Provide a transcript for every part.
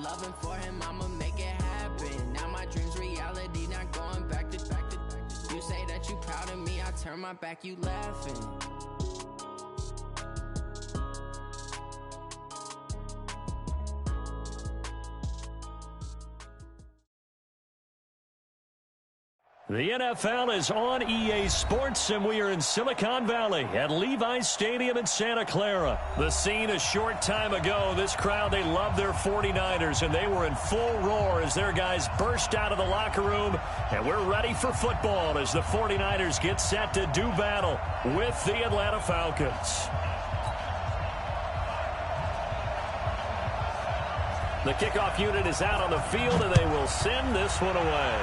loving for him, I'ma make it happen. Now my dream's reality, not going back to. You say that you proud of me, I turn my back, you laughing. The NFL is on EA Sports, and we are in Silicon Valley at Levi's Stadium in Santa Clara. The scene a short time ago, this crowd, they love their 49ers, and they were in full roar as their guys burst out of the locker room, and we're ready for football as the 49ers get set to do battle with the Atlanta Falcons. The kickoff unit is out on the field, and they will send this one away.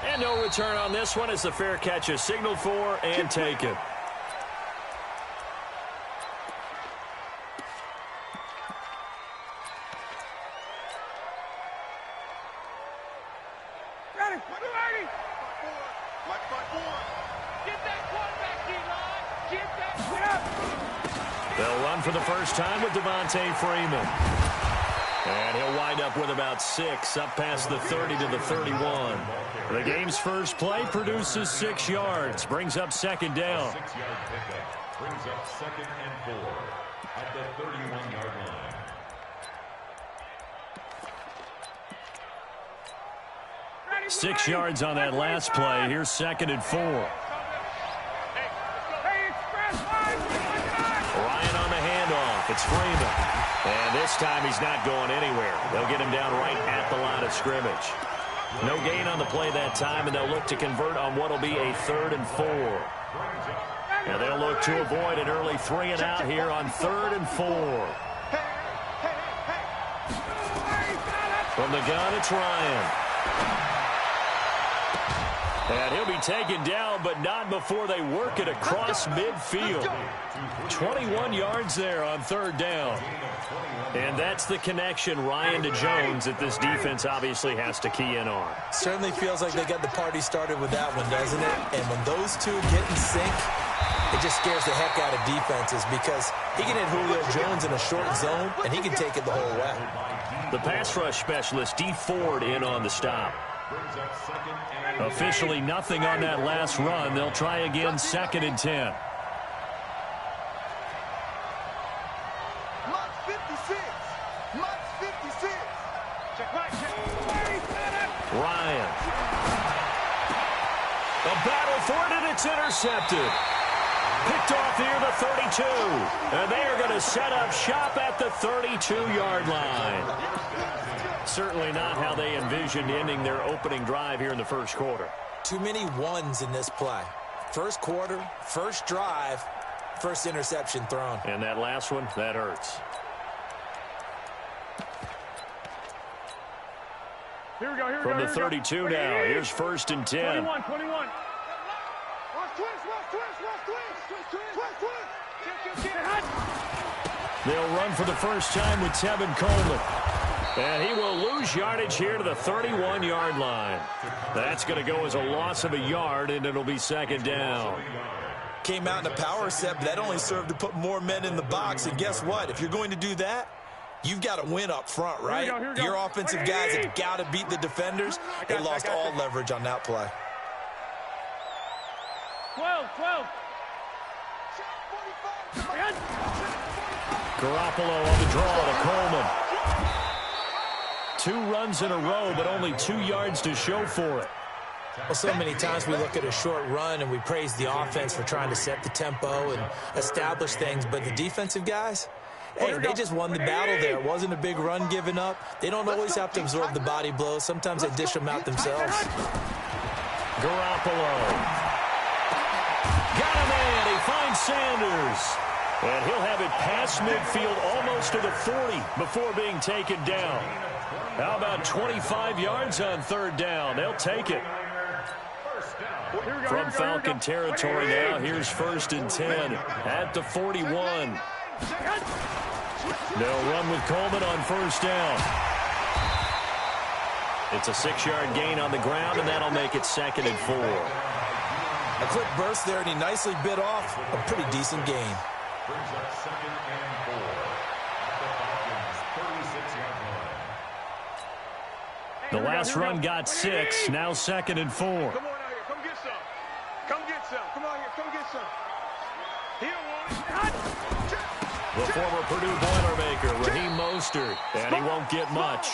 And no return on this one as the fair catch is signaled for and taken. They'll run for the first time with Devontae Freeman. And he'll wind up with about 6, up past the 30 to the 31. The game's first play produces 6 yards, brings up second down. 6-yard pickup brings up 2nd and 4 at the 31-yard line. Ready, 6 yards on that last play. Here's 2nd and 4. Ryan on the handoff. It's Freeman. And this time he's not going anywhere. They'll get him down right at the line of scrimmage. No gain on the play that time, and they'll look to convert on what will be a 3rd and 4. And they'll look to avoid an early 3 and out here on 3rd and 4. From the gun, it's Ryan. And he'll be taken down, but not before they work it across midfield. 21 yards there on 3rd down. And that's the connection, Ryan to Jones, that this defense obviously has to key in on. Certainly feels like they got the party started with that one, doesn't it? And when those two get in sync, it just scares the heck out of defenses because he can hit Julio Jones in a short zone, and he can take it the whole way. The pass rush specialist, D. Ford, in on the stop. Officially nothing on that last run. They'll try again, 2nd and 10. Ryan. A battle for it, and it's intercepted. Picked off here the 32. And they are going to set up shop at the 32-yard line. Certainly not how they envisioned ending their opening drive here in the first quarter. Too many ones in this play. First quarter, first drive, first interception thrown. And that last one, that hurts. Here we go, From the 32 now, here's 1st and 10. 21. They'll run for the first time with Tevin Coleman. And he will lose yardage here to the 31-yard line. That's going to go as a loss of a yard, and it'll be 2nd down. Came out in a power set, but that only served to put more men in the box. And guess what? If you're going to do that, you've got to win up front, right? Here we go. Your offensive guys have got to beat the defenders. They lost all leverage on that play. 12. Garoppolo on the draw to Coleman. 2 runs in a row, but only 2 yards to show for it. Well, so many times we look at a short run and we praise the offense for trying to set the tempo and establish things, but the defensive guys, hey, they just won the battle there. It wasn't a big run given up. They don't always have to absorb the body blows. Sometimes they dish them out themselves. Garoppolo. Got him in. He finds Sanders. And he'll have it past midfield almost to the 40 before being taken down. How about 25 yards on 3rd down? They'll take it. From Falcon territory now, here's 1st and 10 at the 41. They'll run with Coleman on 1st down. It's a 6-yard gain on the ground, and that'll make it 2nd and 4. A quick burst there, and he nicely bit off a pretty decent gain. Brings up 2nd and 4 at the Falcons' The last run got 6, now 2nd and 4. Come on out here. Come get some. Come get some. Come on here. Come get some. Here one. The former Purdue Boilermaker, Raheem Mostert, and he won't get much.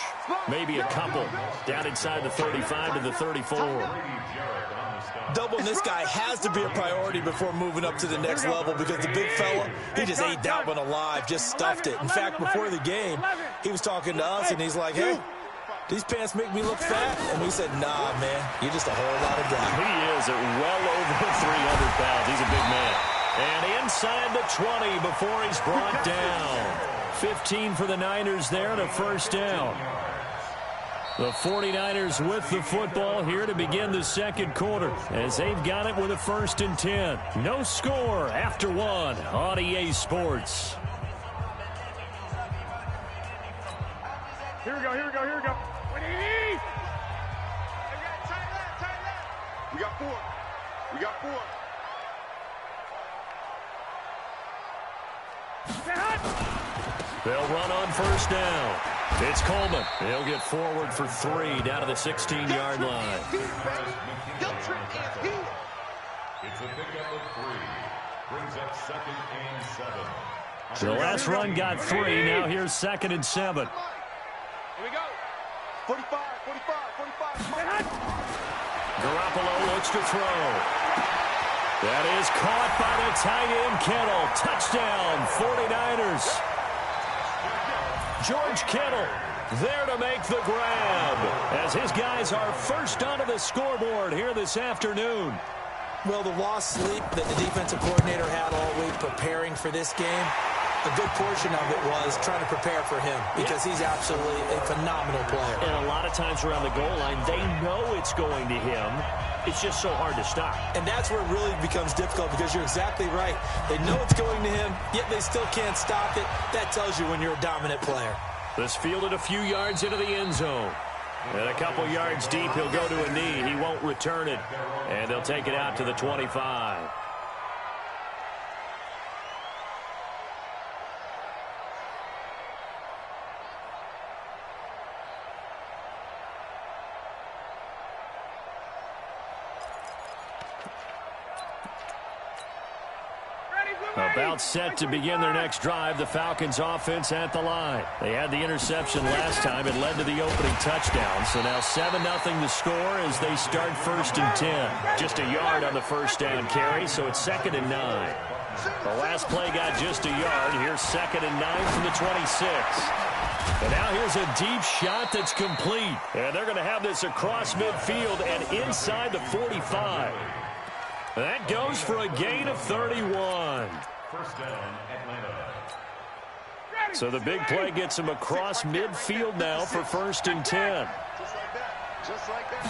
Maybe a couple. Down inside the 35 to the 34. Doubling this guy has to be a priority before moving up to the next level because the big fella, he just ate that one alive, just stuffed it. In fact, before the game, he was talking to us, and he's like, hey, these pants make me look fat. And we said, nah, man, you're just a whole lot of guy. He is at well over 300 pounds. He's a big man. And inside the 20 before he's brought down. 15 for the Niners there and a first down. The 49ers with the football here to begin the second quarter as they've got it with a 1st and 10. No score after 1 on EA Sports. Here we go. Here we go. Here we go. We got 4. We got 4. They'll run on first down. It's Coleman. He'll get forward for 3 down to the 16-yard line. It's a pickup of 3. Brings up 2nd and 7. The last run got 3. Now here's 2nd and 7. Here we go. 45, 45, 45. Garoppolo looks to throw. That is caught by the tight end, Kittle. Touchdown, 49ers. George Kittle there to make the grab as his guys are first onto the scoreboard here this afternoon. Well, the lost sleep that the defensive coordinator had all week preparing for this game, a good portion of it was trying to prepare for him because he's absolutely a phenomenal player. And a lot of times around the goal line, they know it's going to him. It's just so hard to stop. And that's where it really becomes difficult because you're exactly right. They know it's going to him, yet they still can't stop it. That tells you when you're a dominant player. This fielded a few yards into the end zone. And a couple yards deep, he'll go to a knee. He won't return it. And they'll take it out to the 25. About set to begin their next drive, the Falcons offense at the line. They had the interception last time. It led to the opening touchdown. So now 7-0 the score as they start 1st and 10. Just a yard on the first down carry, so it's 2nd and 9. The last play got just a yard. Here's 2nd and 9 from the 26. And now here's a deep shot that's complete. And they're going to have this across midfield and inside the 45. That goes for a gain of 31. First down, Atlanta. So the big play gets him across midfield now for 1st and 10. Just like that.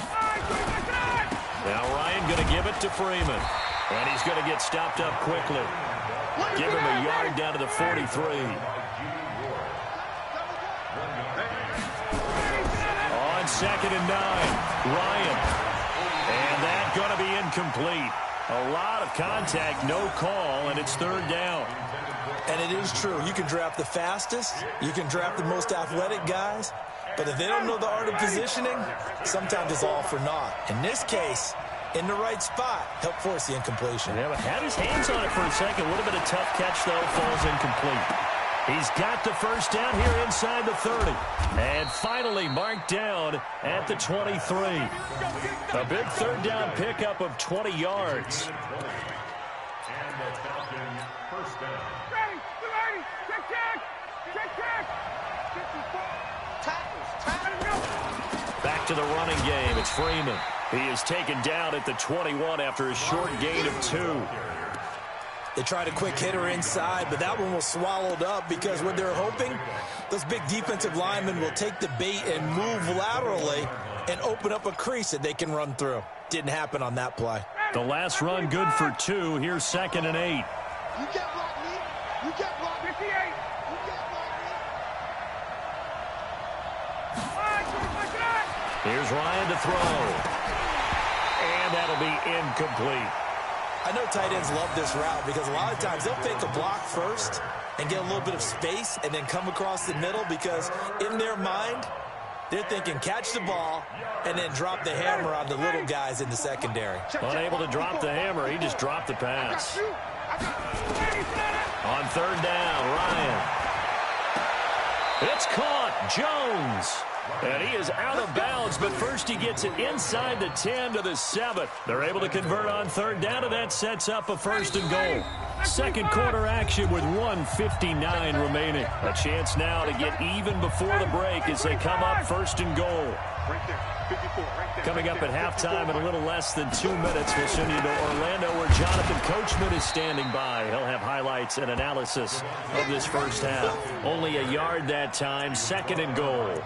Now Ryan going to give it to Freeman. And he's going to get stopped up quickly. Give him a yard down to the 43. On 2nd and 9, Ryan. And that's going to be incomplete. A lot of contact, no call, and it's 3rd down. And it is true. You can draft the fastest. You can draft the most athletic guys. But if they don't know the art of positioning, sometimes it's all for naught. In this case, in the right spot, help force the incompletion. Yeah, but had his hands on it for a second. Would have been a tough catch, though. Falls incomplete. He's got the first down here inside the 30. And finally marked down at the 23. A big 3rd down pickup of 20 yards. And the Falcons first down. Ready, check. Back to the running game. It's Freeman. He is taken down at the 21 after a short gain of 2. They tried a quick hitter inside, but that one was swallowed up because what they're hoping, those big defensive linemen will take the bait and move laterally and open up a crease that they can run through. Didn't happen on that play. The last run good for 2. Here's 2nd and 8. You get blocked, me. You get blocked. 58. You get blocked, me. Here's Ryan to throw. And that'll be incomplete. I know tight ends love this route because a lot of times they'll fake a block first and get a little bit of space and then come across the middle because in their mind, They're thinking catch the ball and then drop the hammer on the little guys in the secondary. Unable to drop the hammer, he just dropped the pass. On third down, Ryan. It's caught. Jones. And he is out of bounds, but first he gets it inside the 10 to the 7. They're able to convert on third down, and that sets up a first and goal. Second quarter action with 1:59 remaining. A chance now to get even before the break as they come up first and goal. Coming up at halftime in a little less than 2 minutes, we'll send you to Orlando where Jonathan Coachman is standing by. He'll have highlights and analysis of this first half. Only a yard that time, second and goal.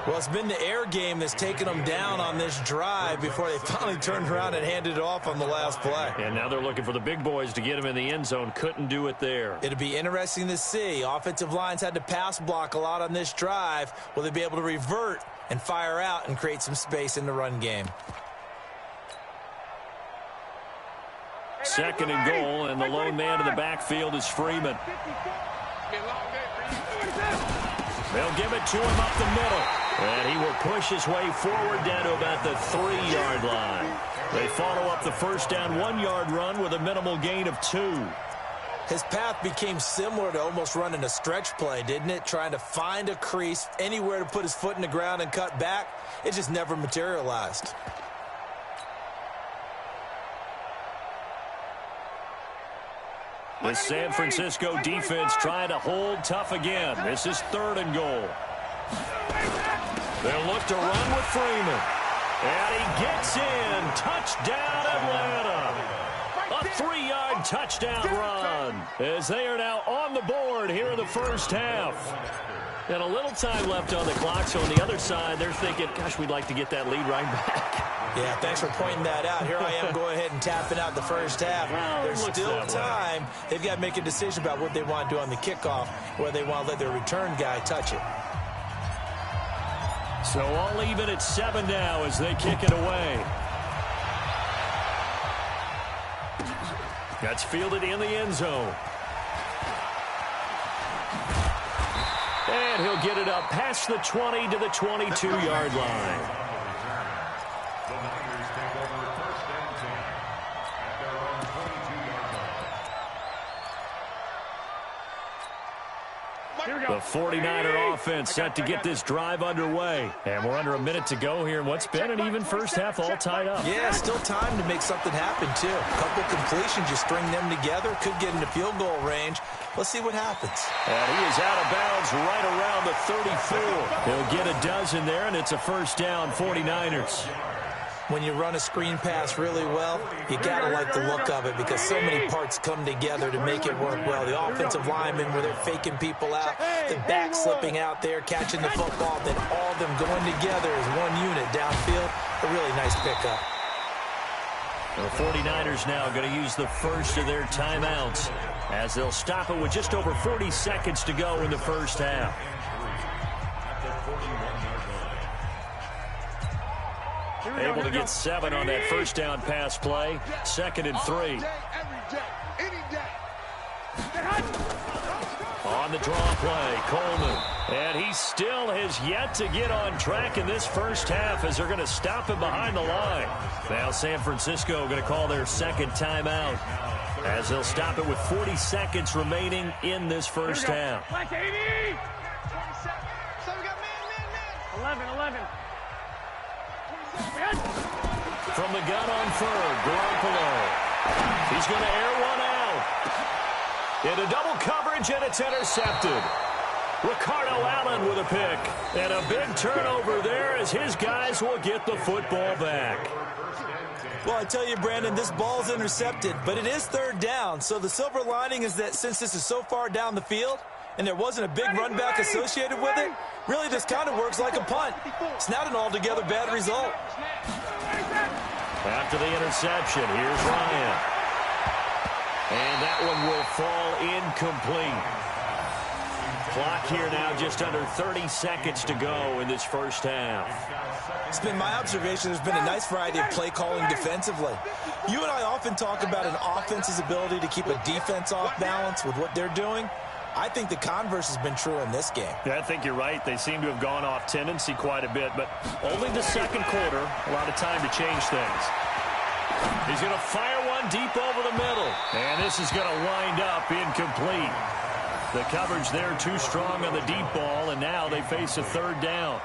Well, it's been the air game that's taken them down on this drive before they finally turned around and handed it off on the last play. And now they're looking for the big boys to get him in the end zone. Couldn't do it there. It'll be interesting to see. Offensive lines had to pass block a lot on this drive. Will they be able to revert and fire out and create some space in the run game? Second and goal, and the lone man in the backfield is Freeman. They'll give it to him up the middle. And he will push his way forward down to about the 3-yard line. They follow up the first down 1-yard run with a minimal gain of 2. His path became similar to almost running a stretch play, didn't it? Trying to find a crease, anywhere to put his foot in the ground and cut back. It just never materialized. The San Francisco defense trying to hold tough again. This is third and goal. They'll look to run with Freeman. And he gets in. Touchdown, Atlanta. A 3-yard touchdown run as they are now on the board here in the first half. And a little time left on the clock, so on the other side, they're thinking, gosh, we'd like to get that lead right back. Yeah, thanks for pointing that out. Here I am going ahead and tapping out the first half. There's still time. They've got to make a decision about what they want to do on the kickoff, whether they want to let their return guy touch it. So all even at 7 now as they kick it away. That's fielded in the end zone. And he'll get it up past the 20 to the 22-yard line. The Niners take over first and 10 at their own 22-yard line. The 49er offense set to get this drive underway. And we're under a minute to go here in what's been an even first half all tied up. Yeah, still time to make something happen, too. A couple completions, you string them together, could get into field goal range. Let's see what happens. And he is out of bounds right around the 34. He'll get a dozen there, and it's a first down, 49ers. When you run a screen pass really well, you got to like the look of it because so many parts come together to make it work well. The offensive linemen where they're faking people out, the back slipping out there, catching the football, then all of them going together as one unit downfield. A really nice pickup. The 49ers now going to use the first of their timeouts as they'll stop it with just over 40 seconds to go in the first half. Able to get 7 on that first down pass play. Second and 3. On the draw play, Coleman. And he still has yet to get on track in this first half as they're going to stop him behind the line. Now San Francisco going to call their second timeout as they'll stop it with 40 seconds remaining in this first half. 11. From the gun on third, Garoppolo. He's going to air one out. Into double coverage, and it's intercepted. Ricardo Allen with a pick. And a big turnover there as his guys will get the football back. Well, I tell you, Brandon, this ball's intercepted, but it is third down. So the silver lining is that since this is so far down the field and there wasn't a big run back associated with it, really this kind of works like a punt. It's not an altogether bad result. After the interception, here's Ryan. And that one will fall incomplete. Clock here now just under 30 seconds to go in this first half. It's been my observation there's been a nice variety of play calling defensively. You and I often talk about an offense's ability to keep a defense off balance with what they're doing. I think the converse has been true in this game. Yeah, I think you're right. They seem to have gone off tendency quite a bit, but only the second quarter, a lot of time to change things. He's going to fire one deep over the middle, and this is going to wind up incomplete. The coverage there too strong on the deep ball, and now they face a third down.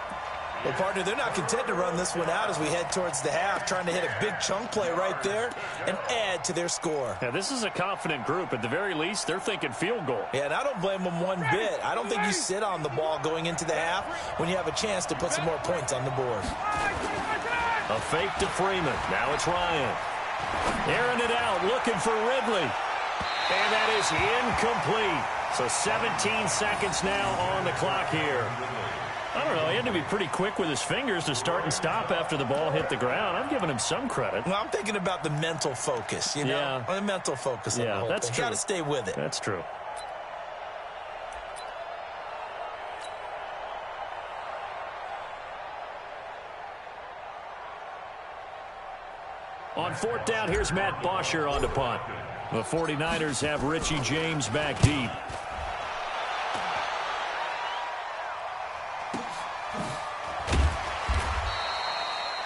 Well, partner, they're not content to run this one out as we head towards the half, trying to hit a big chunk play right there and add to their score. Yeah, this is a confident group. At the very least, they're thinking field goal. Yeah, and I don't blame them one bit. I don't think you sit on the ball going into the half when you have a chance to put some more points on the board. A fake to Freeman. Now it's Ryan. Airing it out, looking for Ridley. And that is incomplete. So 17 seconds now on the clock here. I don't know. He had to be pretty quick with his fingers to start and stop after the ball hit the ground. I'm giving him some credit. Well, I'm thinking about the mental focus, you know? The mental focus. Yeah, that's true. Got to stay with it. That's true. On fourth down, here's Matt Bosher on the punt. The 49ers have Richie James back deep.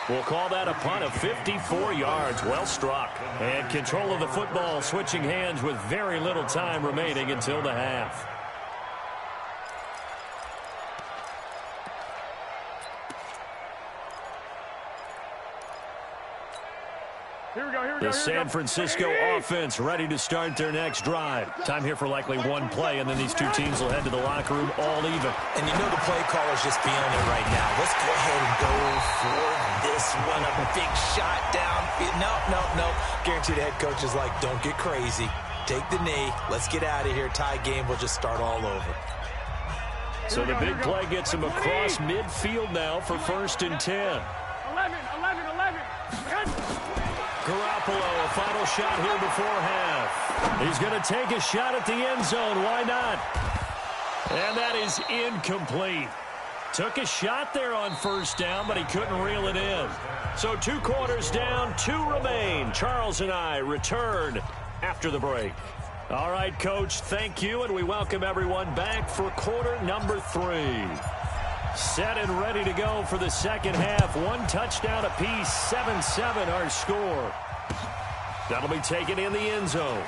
We'll call that a punt of 54 yards. Well struck. And control of the football switching hands with very little time remaining until the half. The San Francisco offense ready to start their next drive. Time here for likely one play, and then these two teams will head to the locker room all even. And you know the play caller's just feeling it right now. Let's go ahead and go for this one. A big shot downfield. No. Guarantee the head coach is like, don't get crazy. Take the knee. Let's get out of here. Tie game. We'll just start all over. So the big play gets him across midfield now for 1st and 10. 11. Garoppolo, a final shot here before half. He's going to take a shot at the end zone. Why not? And that is incomplete. Took a shot there on 1st down, but he couldn't reel it in. So 2 quarters down, 2 remain. Charles and I return after the break. All right, Coach, thank you, and we welcome everyone back for quarter number 3. Set and ready to go for the second half. 1 touchdown apiece, 7-7 our score. That'll be taken in the end zone.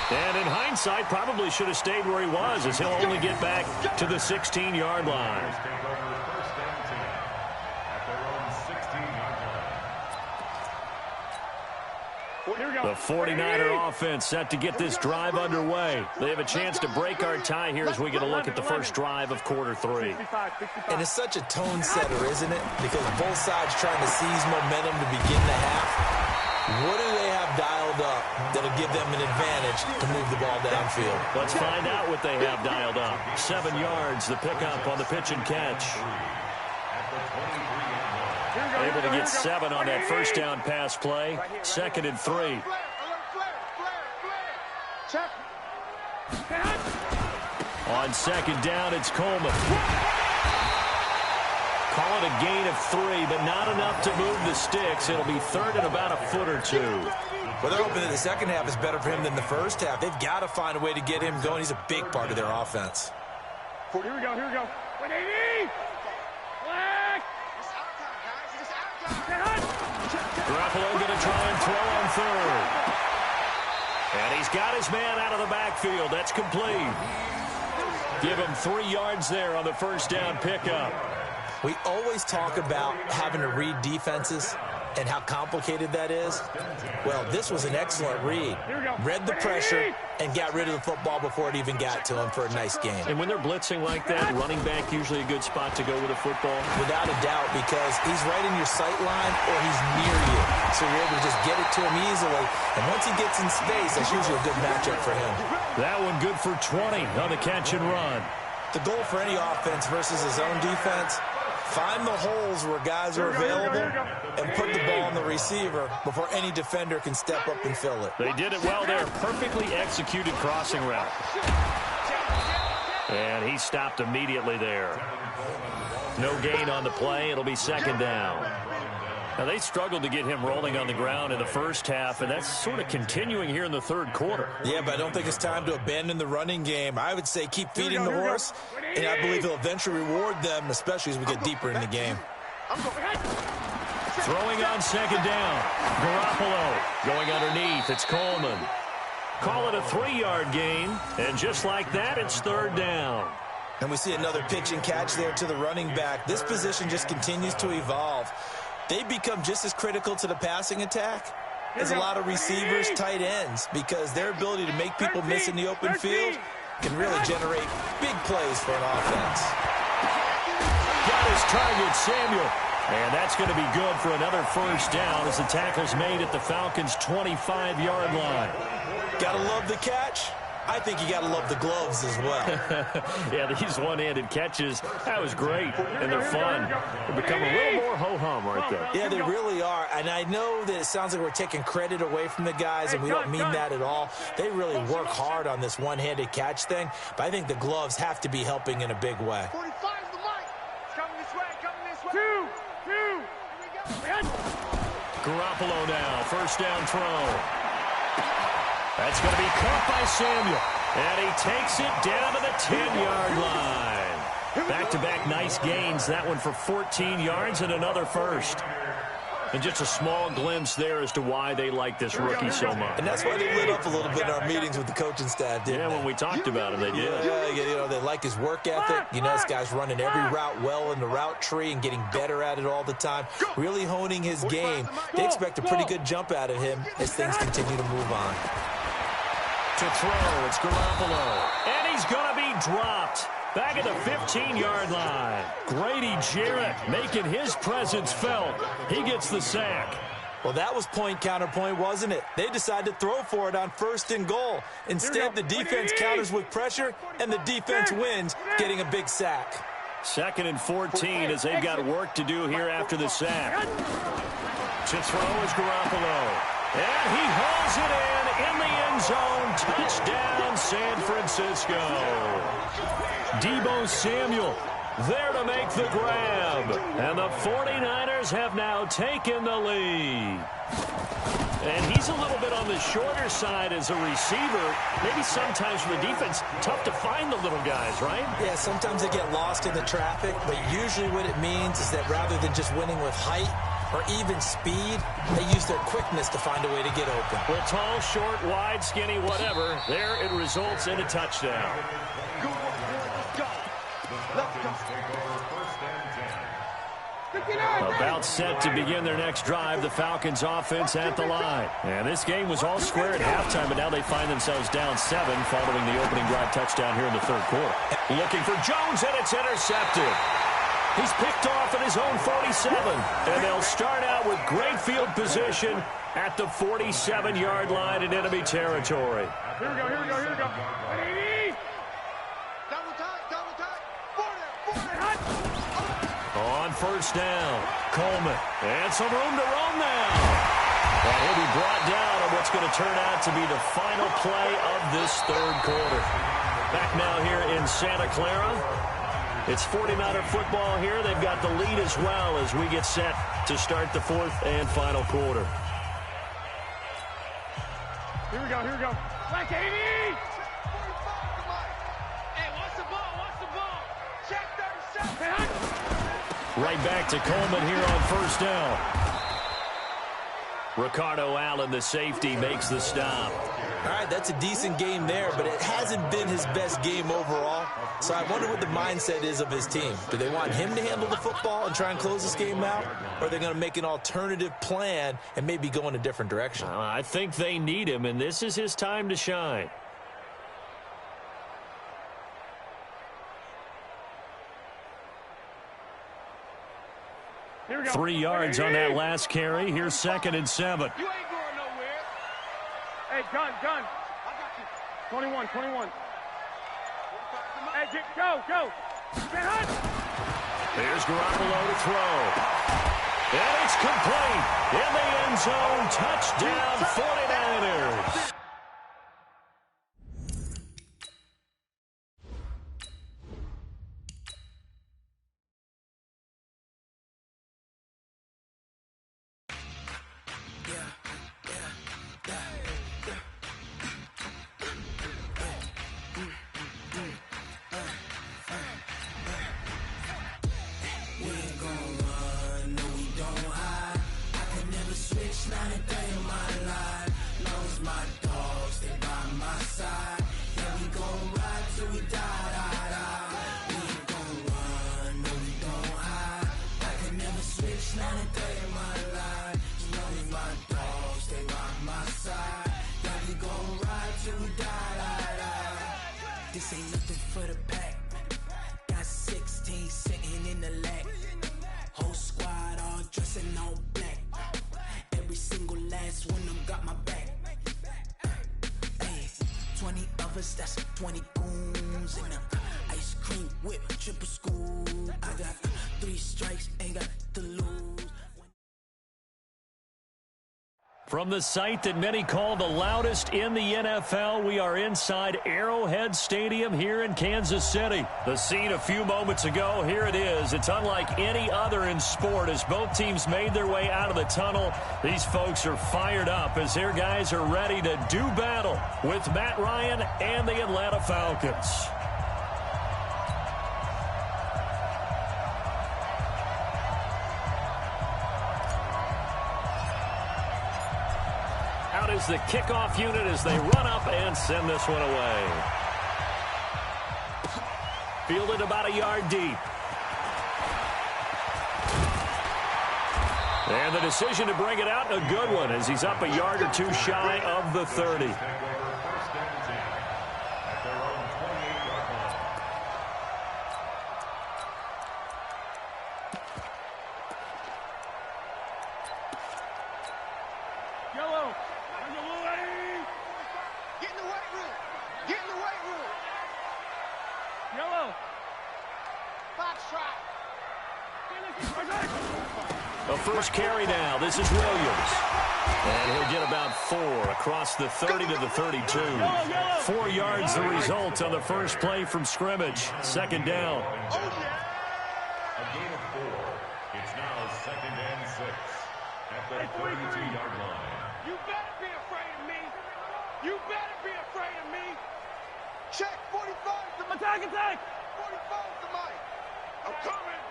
And in hindsight, probably should have stayed where he was, as he'll only get back to the 16-yard line. The 49er offense set to get this drive underway. They have a chance to break our tie here as we get a look at the first drive of quarter 3. And it's such a tone setter, isn't it? Because both sides trying to seize momentum to begin the half. What do they have dialed up that'll give them an advantage to move the ball downfield? Let's find out what they have dialed up. 7 yards, the pickup on the pitch and catch. Able to get 7 on that first down pass play. 2nd and 3. On 2nd down, it's Coleman. Call it a gain of 3, but not enough to move the sticks. It'll be 3rd and about a foot or 2. Well, they're hoping that the second half is better for him than the first half. They've got to find a way to get him going. He's a big part of their offense. Here we go. 180! Garoppolo going to try and throw on 3rd. And he's got his man out of the backfield. That's complete. Give him 3 yards there on the first down pickup. We always talk about having to read defenses and how complicated that is. Well, this was an excellent read. Read the pressure and got rid of the football before it even got to him for a nice game. And when they're blitzing like that, running back usually a good spot to go with a football. Without a doubt, because he's right in your sight line or he's near you. So you're able to just get it to him easily. And once he gets in space, that's usually a good matchup for him. That one good for 20 on the catch and run. The goal for any offense versus his own defense, find the holes where guys are available and put the ball on the receiver before any defender can step up and fill it. They did it well there. Perfectly executed crossing route. And he stopped immediately there. No gain on the play. It'll be 2nd down. Now, they struggled to get him rolling on the ground in the first half, and that's sort of continuing here in the third quarter. Yeah, but I don't think it's time to abandon the running game. I would say keep feeding the horse, and I believe he'll eventually reward them, especially as we get deeper in the game. Throwing on second down. Garoppolo going underneath. It's Coleman. Call it a 3-yard gain, and just like that, it's third down. And we see another pitch and catch there to the running back. This position just continues to evolve. They become just as critical to the passing attack as a lot of receivers, tight ends, because their ability to make people miss in the open field can really generate big plays for an offense. Got his target, Samuel. And that's going to be good for another first down as the tackle's made at the Falcons' 25-yard line. Gotta love the catch. I think you gotta love the gloves as well. Yeah, these one-handed catches, that was great, and they're fun. They become a little more ho-hum, aren't they? Yeah, they really are, and I know that it sounds like we're taking credit away from the guys, and we don't mean that at all. They really work hard on this one-handed catch thing, but I think the gloves have to be helping in a big way. 45 is the mic. It's coming this way, coming this way. Two. Here we go. Garoppolo now, first down throw. That's going to be caught by Samuel. And he takes it down to the 10-yard line. Back-to-back nice gains. That one for 14 yards and another first. And just a small glimpse there as to why they like this rookie so much. And that's why they lit up a little bit in our meetings with the coaching staff, didn't they? When we talked about him, they did. Yeah, you know, they like his work ethic. You know, this guy's running every route well in the route tree and getting better at it all the time, really honing his game. They expect a pretty good jump out of him as things continue to move on. To throw, it's Garoppolo. And he's going to be dropped. Back at the 15-yard line. Grady Jarrett making his presence felt. He gets the sack. Well, that was point counterpoint, wasn't it? They decided to throw for it on 1st and goal. Instead, the defense counters with pressure, and the defense wins, getting a big sack. 2nd and 14 as they've got work to do here after the sack. To throw is Garoppolo. And he hauls it in the end zone. Touchdown, San Francisco. Deebo Samuel there to make the grab. And the 49ers have now taken the lead. And he's a little bit on the shorter side as a receiver. Maybe sometimes for the defense, tough to find the little guys, right? Yeah, sometimes they get lost in the traffic, but usually what it means is that rather than just winning with height or even speed, they use their quickness to find a way to get open. Well, tall, short, wide, skinny, whatever, there it results in a touchdown. About set to begin their next drive, the Falcons offense at the line. And this game was all square at halftime, but now they find themselves down 7 following the opening drive touchdown here in the third quarter. Looking for Jones, and it's intercepted. He's picked off at his own 47. And they'll start out with great field position at the 47-yard line in enemy territory. Here we go. Ready? Double time. Forward. On first down, Coleman. And some room to roam now. And he'll be brought down on what's going to turn out to be the final play of this third quarter. Back now here in Santa Clara. It's 49er football here. They've got the lead as well as we get set to start the fourth and final quarter. Here we go. Like 80! Hey, what's the ball? Check 37. Right back to Coleman here on first down. Ricardo Allen, the safety, makes the stop. All right, that's a decent game there, but it hasn't been his best game overall. So I wonder what the mindset is of his team. Do they want him to handle the football and try and close this game out? Or are they going to make an alternative plan and maybe go in a different direction? I think they need him, and this is his time to shine. Here we go. 3 yards on that last carry. Here's 2nd and 7. You ain't going nowhere. Hey, gun. I got you. 21. Hey, go. Behind. There's Garoppolo to throw. And it's complete. In the end zone. Touchdown, 49ers. This ain't nothing for the pack. Got 16 sitting in the lag. Whole squad all dressing all black. Every single last one of them got my back. Hey, 20 of us, that's 20 goons in the ice cream whip, triple scoop. I got 3 strikes, ain't got to lose. From the site that many call the loudest in the NFL, we are inside Arrowhead Stadium here in Kansas City. The scene a few moments ago, here it is. It's unlike any other in sport as both teams made their way out of the tunnel. These folks are fired up as their guys are ready to do battle with Matt Ryan and the Atlanta Falcons. Out is the kickoff unit as they run up and send this one away. Fielded about a yard deep. And the decision to bring it out, a good one, as he's up a yard or two shy of the 30. The first carry now. This is Williams. And he'll get about 4 across the 30 to the 32. 4 yards the result on the first play from scrimmage. Second down. A gain of 4. It's now 2nd and 6 at the 32-yard line. You better be afraid of me. You better be afraid of me. Check 45 to attack. 45 to Mike. I'm coming.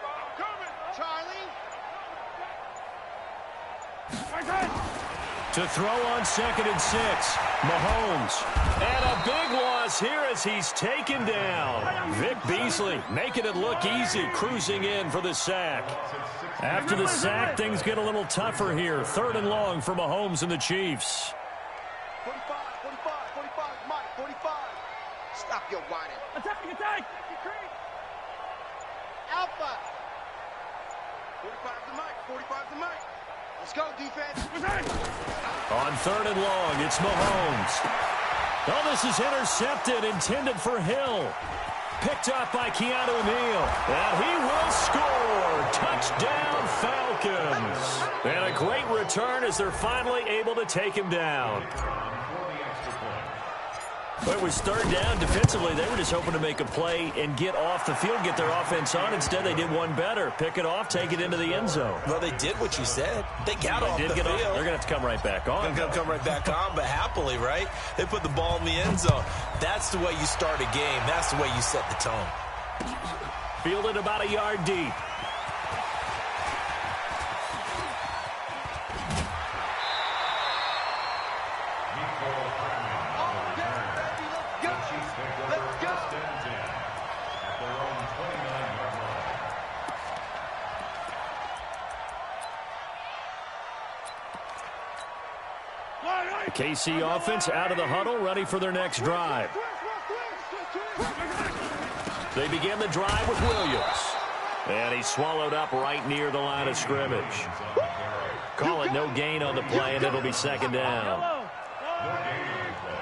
Charlie. To throw on 2nd and 6. Mahomes. And a big loss here as he's taken down. Vic Beasley making it look easy, cruising in for the sack. After the sack, things get a little tougher here. 3rd and long for Mahomes and the Chiefs. 45, Mike, 45. Stop your whining. Attack. Alpha. 45 to Mike. Let's go, defense. On 3rd and long, it's Mahomes. Oh, this is intercepted, intended for Hill. Picked up by Keanu Neal. And he will score. Touchdown, Falcons. And a great return as they're finally able to take him down. But it was 3rd down. Defensively, they were just hoping to make a play and get off the field, get their offense on. Instead, they did one better. Pick it off, take it into the end zone. Well, they did what you said. They got off the field. They're going to have to come right back on. They're going to come right back on, but happily, right? They put the ball in the end zone. That's the way you start a game. That's the way you set the tone. Fielded about a yard deep. The KC offense out of the huddle, ready for their next drive. They begin the drive with Williams. And he's swallowed up right near the line of scrimmage. Call it no gain on the play, and it'll be 2nd down.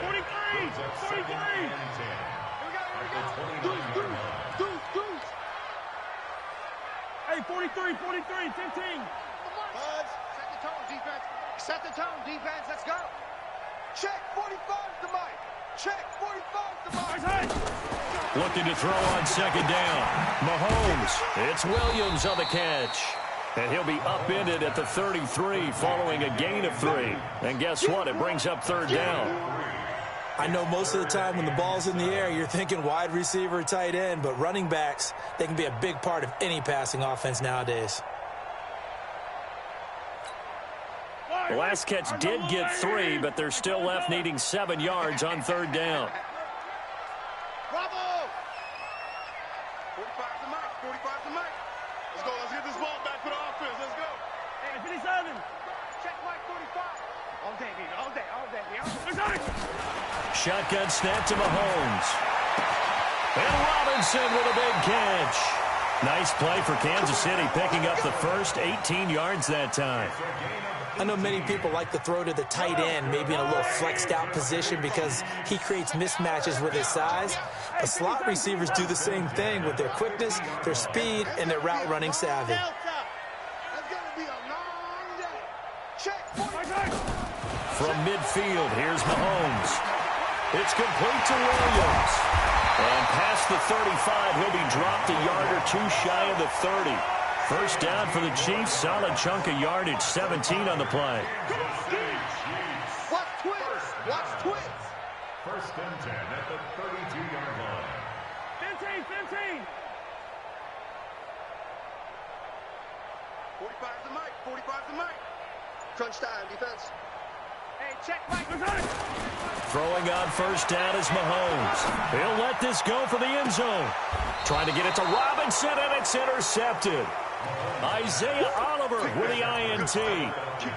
43. Hey, 43, 15. Set the tone, defense. Let's go. Check 45 to Mike. Check 45 to Mike. Looking to throw on 2nd down. Mahomes. It's Williams on the catch. And he'll be upended at the 33 following a gain of 3. And guess what? It brings up 3rd down. I know most of the time when the ball's in the air, you're thinking wide receiver, tight end, but running backs, they can be a big part of any passing offense nowadays. The last catch did get 3, but they're still left needing 7 yards on 3rd down. Bravo! 45 to Mike. Let's go. Let's get this ball back for the offense. Let's go. Hey, 57. Check Mike 45. All day, baby. All day. Shotgun snap to Mahomes. And Robinson with a big catch. Nice play for Kansas City, picking up the first 18 yards that time. I know many people like to throw to the tight end, maybe in a little flexed out position because he creates mismatches with his size. But slot receivers do the same thing with their quickness, their speed, and their route running savvy. From midfield, here's Mahomes. It's complete to Williams. And past the 35, he'll be dropped a yard or two shy of the 30. First down for the Chiefs. Solid chunk of yardage, 17 on the play. Watch twins. Watch twins. First and 10 at the 32-yard line. 15. 45 the mic. 45 the mic. Crunch time, defense. Hey, check Mike. Throwing on first down is Mahomes. He'll let this go for the end zone. Trying to get it to Robinson, and it's intercepted. Isaiah Oliver with the INT.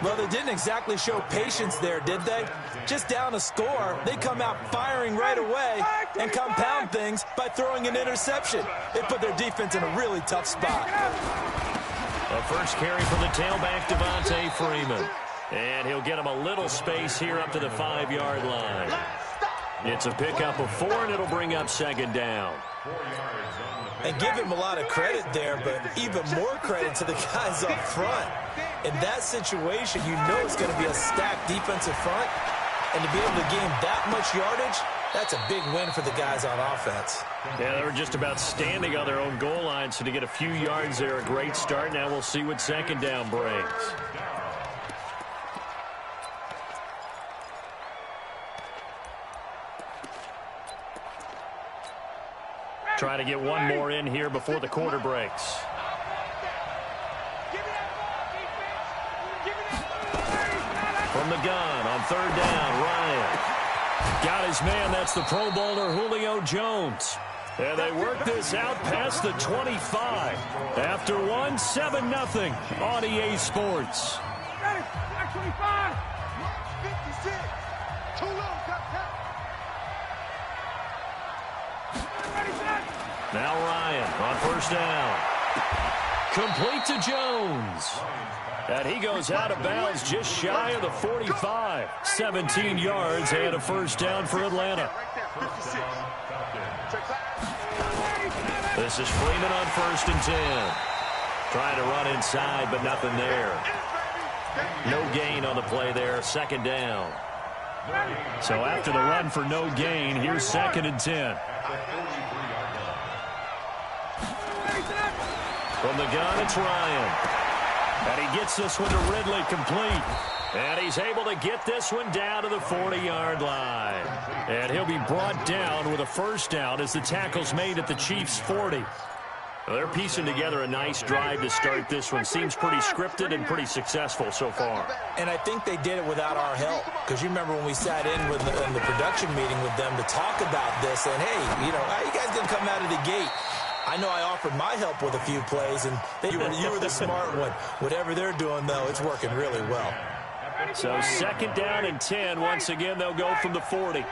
Well, they didn't exactly show patience there, did they? Just down a score, they come out firing right away and compound things by throwing an interception. They put their defense in a really tough spot. A first carry from the tailback, Devontae Freeman. And he'll get him a little space here up to the 5-yard line. It's a pickup of 4, and it'll bring up second down. And give him a lot of credit there, but even more credit to the guys up front. In that situation, you know it's going to be a stacked defensive front. And to be able to gain that much yardage, that's a big win for the guys on offense. Yeah, they were just about standing on their own goal line, so to get a few yards there, a great start. Now we'll see what second down brings. Try to get one more in here before the quarter breaks. From the gun on third down, Ryan. Got his man, that's the Pro Bowler Julio Jones. And they work this out past the 25. After one, 7-0 on EA Sports. 25. 56. Too low, Now Ryan on first down. Complete to Jones. And he goes out of bounds just shy of the 45. 17 yards and a first down for Atlanta. This is Freeman on first and 10. Trying to run inside, but nothing there. No gain on the play there. Second down. So after the run for no gain, here's second and 10. From the gun, it's Ryan. And he gets this one to Ridley complete. And he's able to get this one down to the 40-yard line. And he'll be brought down with a first down as the tackle's made at the Chiefs' 40. Well, they're piecing together a nice drive to start this one. Seems pretty scripted and pretty successful so far. And I think they did it without our help. Because you remember when we sat in the production meeting with them to talk about this. And, hey, you know, how you guys going to come out of the gate? I know I offered my help with a few plays, and you were the smart one. Whatever they're doing, though, it's working really well. So second down and 10. Once again, they'll go from the 40.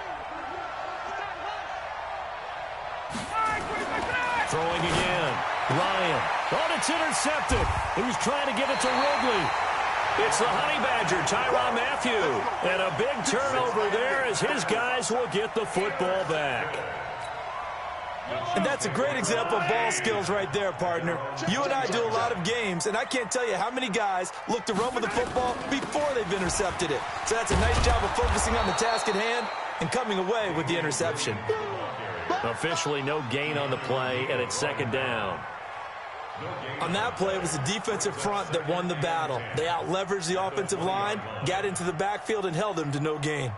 Throwing again. Ryan. Oh, it's intercepted. He was trying to give it to Ridley. It's the Honey Badger, Tyrann Mathieu. And a big turnover there as his guys will get the football back. And that's a great example of ball skills right there, partner. You and I do a lot of games, and I can't tell you how many guys look to run with the football before they've intercepted it. So that's a nice job of focusing on the task at hand and coming away with the interception. Officially no gain on the play, and it's second down. On that play, it was the defensive front that won the battle. They out-leveraged the offensive line, got into the backfield, and held them to no gain.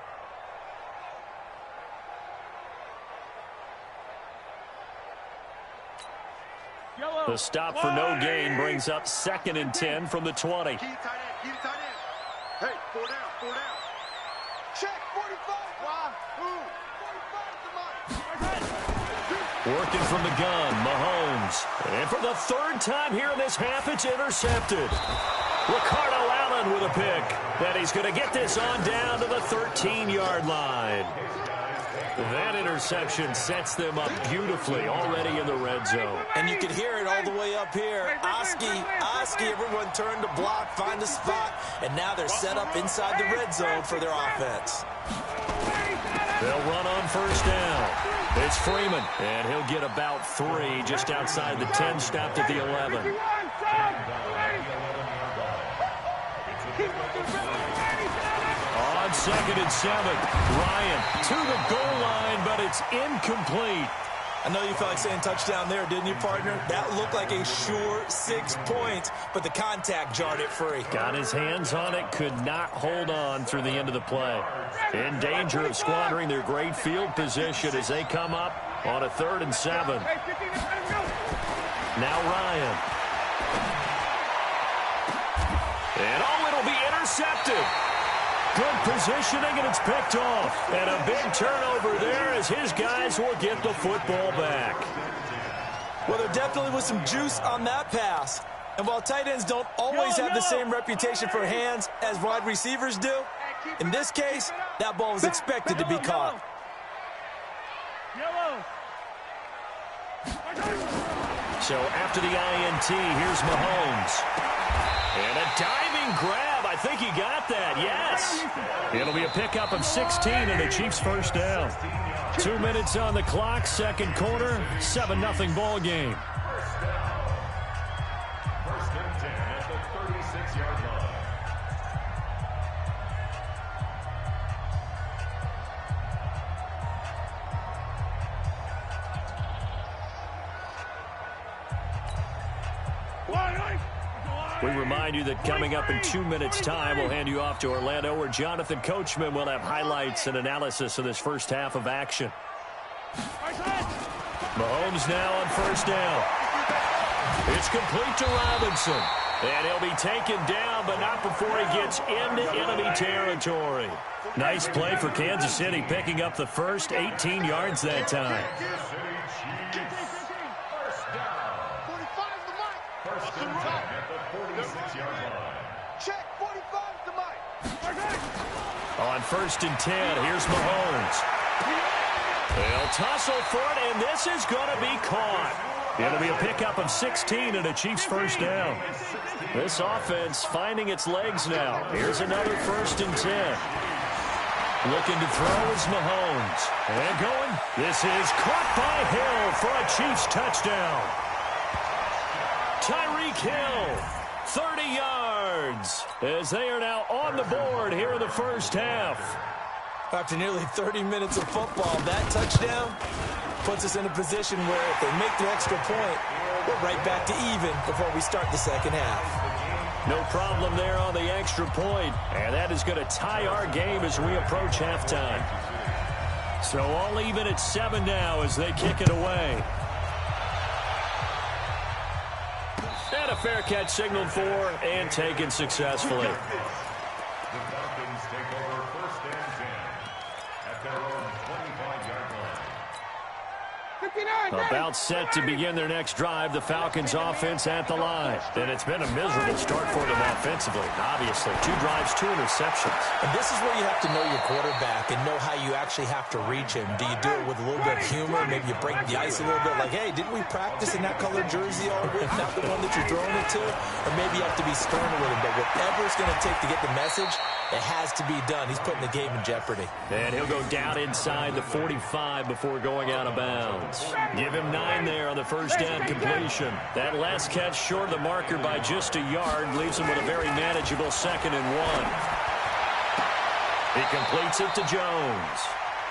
The stop for no gain brings up second and 10 from the 20. Keep tight end. Hey, 4 down. Check 45. Wow. 45 Working from the gun, Mahomes. And for the third time here in this half, it's intercepted. Ricardo Allen with a pick. And he's going to get this on down to the 13-yard line. That interception sets them up beautifully already in the red zone. And you can hear it all the way up here. Oski, everyone turned to block, find a spot, and now they're set up inside the red zone for their offense. They'll run on first down. It's Freeman, and he'll get about 3 just outside the 10, stopped at the 11. On 2nd and 7, Ryan to the goal line, but it's incomplete. I know you felt like saying touchdown there, didn't you, partner? That looked like a sure 6 points, but the contact jarred it free. Got his hands on it, could not hold on through the end of the play. In danger of squandering their great field position as they come up on a 3rd and 7. Now Ryan. And it'll be intercepted. Good positioning, and it's picked off. And a big turnover there as his guys will get the football back. Well, there definitely was some juice on that pass. And while tight ends don't always have the same reputation for hands as wide receivers do, in this case, that ball was expected to be caught. So after the INT, here's Mahomes. And a diving grab. I think he got that. Yes. It'll be a pickup of 16 and the Chiefs first down. 2 minutes on the clock, second quarter, 7-0 ball game. First and 10 at the 36-yard line. We remind you that coming up in 2 minutes' time, we'll hand you off to Orlando, where Jonathan Coachman will have highlights and analysis of this first half of action. Mahomes now on first down. It's complete to Robinson. And he'll be taken down, but not before he gets into enemy territory. Nice play for Kansas City, picking up the first 18 yards that time. First and 10 at the 46-yard line. Check 45 to Mike. On first and 10, here's Mahomes. They'll tussle for it, and this is going to be caught. It'll be a pickup of 16 and a Chiefs first down. This offense finding its legs now. Here's another first and 10. Looking to throw is Mahomes. And going. This is caught by Hill for a Chiefs touchdown. Tyreek Hill, 30 yards, as they are now on the board here in the first half. After nearly 30 minutes of football, that touchdown puts us in a position where if they make the extra point, we're right back to even before we start the second half. No problem there on the extra point, and that is going to tie our game as we approach halftime. So all even at 7 now as they kick it away. And a fair catch signaled for and taken successfully. The Falcons take over first and 10 at their own 25-yard line. About set to begin their next drive, the Falcons offense at the line. And it's been a miserable start for them offensively, obviously. 2 drives, 2 interceptions. And this is where you have to know your quarterback and know how you actually have to reach him. Do you do it with a little bit of humor? Maybe you break the ice a little bit like, hey, didn't we practice in that colored jersey all week? Not the one that you're throwing it to? Or maybe you have to be stern with him. But whatever it's going to take to get the message, it has to be done. He's putting the game in jeopardy. And he'll go down inside the 45 before going out of bounds. Give him 9 there on the first down completion. That last catch short of the marker by just a yard leaves him with a very manageable 2nd and 1. He completes it to Jones.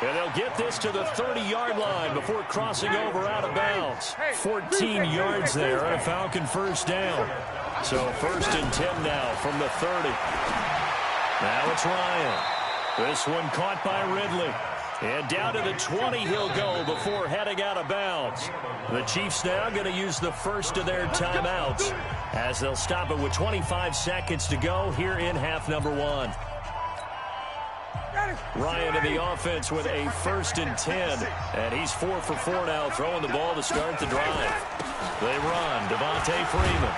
And they'll get this to the 30-yard line before crossing over out of bounds. 14 yards there on a Falcon first down. So first and 10 now from the 30. Now it's Ryan. This one caught by Ridley. And down to the 20 he'll go before heading out of bounds. The Chiefs now going to use the first of their timeouts as they'll stop it with 25 seconds to go here in half number 1. Ryan in the offense with a first and 10. And he's 4 for 4 now, throwing the ball to start the drive. They run. Devontae Freeman.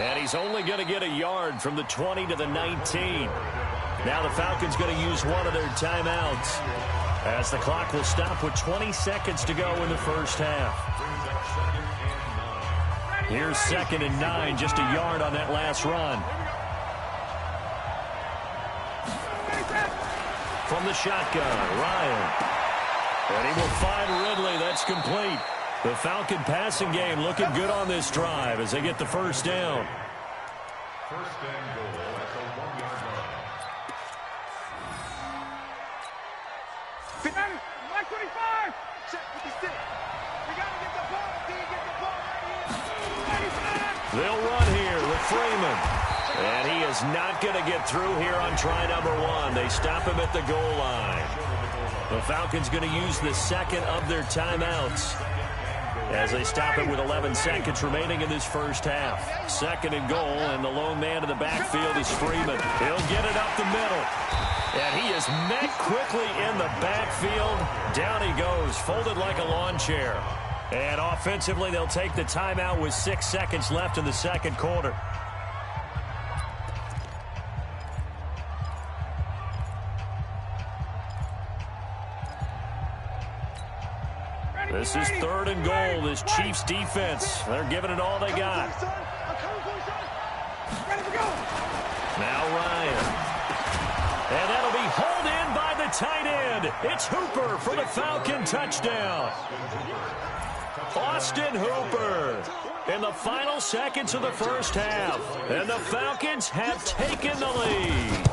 And he's only going to get a yard from the 20 to the 19. Now the Falcons going to use one of their timeouts. as the clock will stop with 20 seconds to go in the first half. Here's 2nd and 9, just a yard on that last run. From the shotgun, Ryan. And he will find Ridley. That's complete. The Falcon passing game looking good on this drive as they get the first down. First and goal at the 1-yard line. Black 25. Check with the stick. We got to get the ball. Can you get the ball right here? They'll run here with Freeman. And he is not going to get through here on try number 1. They stop him at the goal line. The Falcons going to use the second of their timeouts as they stop it with 11 seconds remaining in this first half. 2nd and goal, and the lone man in the backfield is Freeman. He'll get it up the middle. And he is met quickly in the backfield. Down he goes, folded like a lawn chair. And offensively, they'll take the timeout with 6 seconds left in the second quarter. This is 3rd and goal. This Chiefs defense, they're giving it all they got. Now Ryan. And that'll be hauled in by the tight end. It's Hooper for the Falcon touchdown. Austin Hooper in the final seconds of the first half. And the Falcons have taken the lead.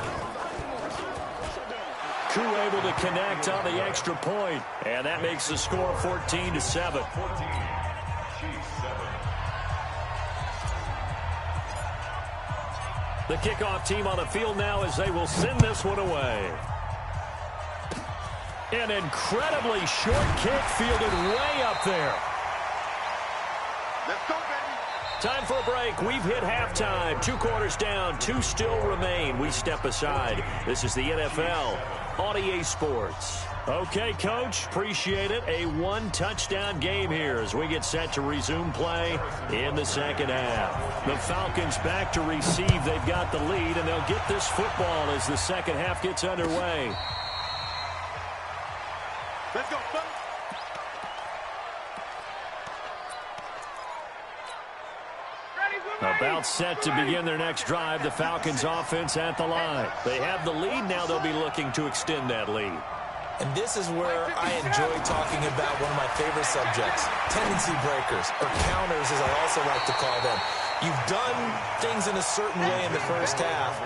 Koo able to connect on the extra point, and that makes the score 14-7. The kickoff team on the field now as they will send this one away. An incredibly short kick fielded way up there. Let's go, baby. Time for a break. We've hit halftime. 2 quarters down, 2 still remain. We step aside. This is the NFL on EA Sports. Okay, Coach, appreciate it. A 1-touchdown game here as we get set to resume play in the second half. The Falcons back to receive. They've got the lead, and they'll get this football as the second half gets underway. Let's go, fellas. About set to begin their next drive, the Falcons offense at the line. They have the lead. Now they'll be looking to extend that lead. And this is where I enjoy talking about one of my favorite subjects, tendency breakers, or counters as I also like to call them. You've done things in a certain way in the first half,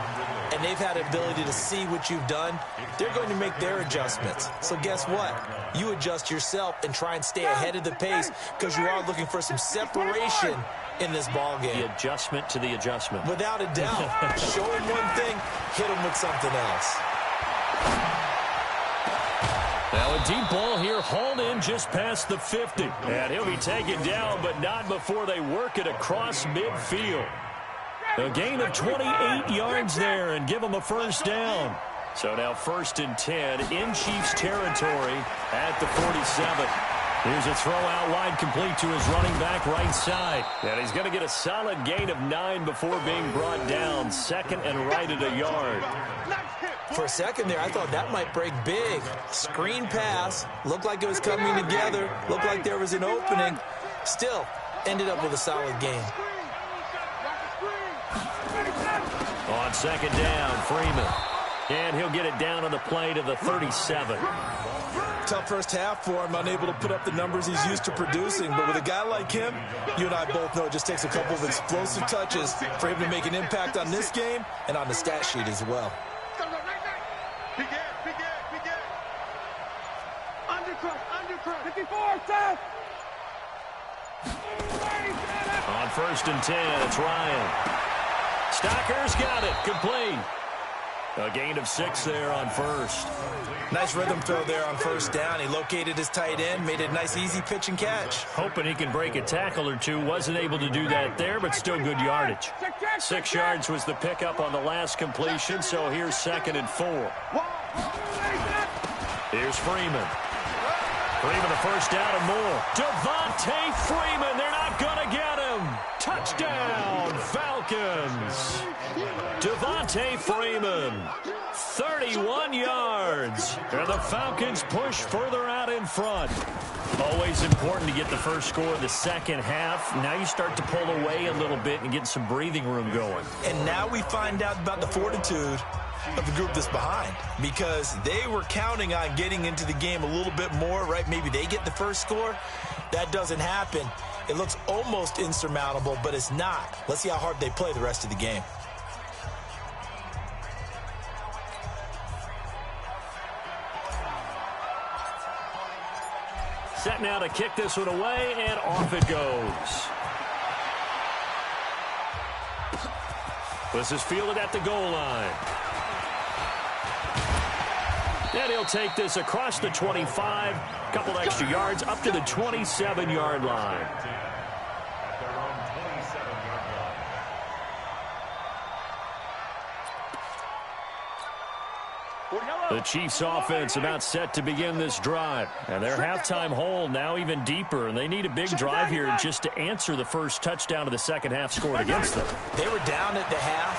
and they've had the ability to see what you've done. They're going to make their adjustments. So guess what? You adjust yourself and try and stay ahead of the pace because you are looking for some separation in this ball game. The adjustment to the adjustment. Without a doubt. Show them one thing, hit them with something else. Now a deep ball here, hauled in just past the 50. And he'll be taken down, but not before they work it across midfield. A gain of 28 yards there and give them a first down. So now 1st and 10 in Chiefs territory at the 47. Here's a throw out wide, complete to his running back right side. And he's going to get a solid gain of 9 before being brought down. 2nd and right at a yard. For a second there, I thought that might break big. Screen pass. Looked like it was coming together. Looked like there was an opening. Still, ended up with a solid gain. On 2nd down, Freeman. And he'll get it down on the play to the 37. Tough first half for him, unable to put up the numbers he's used to producing. But with a guy like him, you and I both know it just takes a couple of explosive touches for him to make an impact on this game and on the stat sheet as well. Begin. Undercut. 54, Seth. On 1st and 10, it's Ryan. Stocker's got it, complete. A gain of 6 there on 1st. Nice rhythm throw there on 1st down. He located his tight end, made a nice easy pitch and catch. Hoping he can break a tackle or two. Wasn't able to do that there, but still good yardage. 6 yards was the pickup on the last completion, so here's 2nd and 4. Here's Freeman. Freeman, the first down and more. Devontae Freeman, they're not going to get him. him. Touchdown, Falcons. Devontae Freeman, 31 yards. And the Falcons push further out in front. Always important to get the first score in the second half. Now you start to pull away a little bit and get some breathing room going. And now we find out about the fortitude of the group that's behind, because they were counting on getting into the game a little bit more, right? Maybe they get the first score. That doesn't happen. It looks almost insurmountable, but it's not. Let's see how hard they play the rest of the game. Set now to kick this one away, and off it goes. This is fielded at the goal line. And he'll take this across the 25, a couple extra yards, up to the 27-yard line. The Chiefs offense about set to begin this drive. And their halftime hole now even deeper. And they need a big drive here just to answer the first touchdown of the second half scored against them. They were down at the half.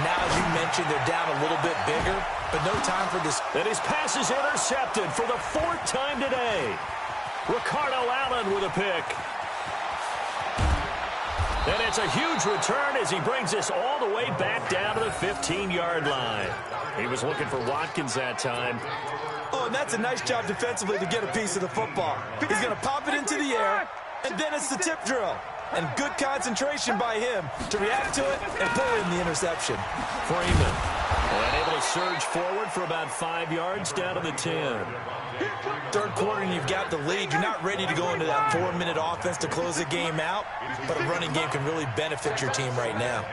Now, as you mentioned, they're down a little bit bigger. But no time for this. And his pass is intercepted for the fourth time today. Ricardo Allen with a pick. And it's a huge return as he brings this all the way back down to the 15-yard line. He was looking for Watkins that time. Oh, and that's a nice job defensively to get a piece of the football. He's going to pop it into the air, and then it's the tip drill. And good concentration by him to react to it and pull in the interception. Freeman, and able to surge forward for about 5 yards down to the 10. Third quarter, and you've got the lead. You're not ready to go into that 4-minute offense to close the game out, but a running game can really benefit your team right now.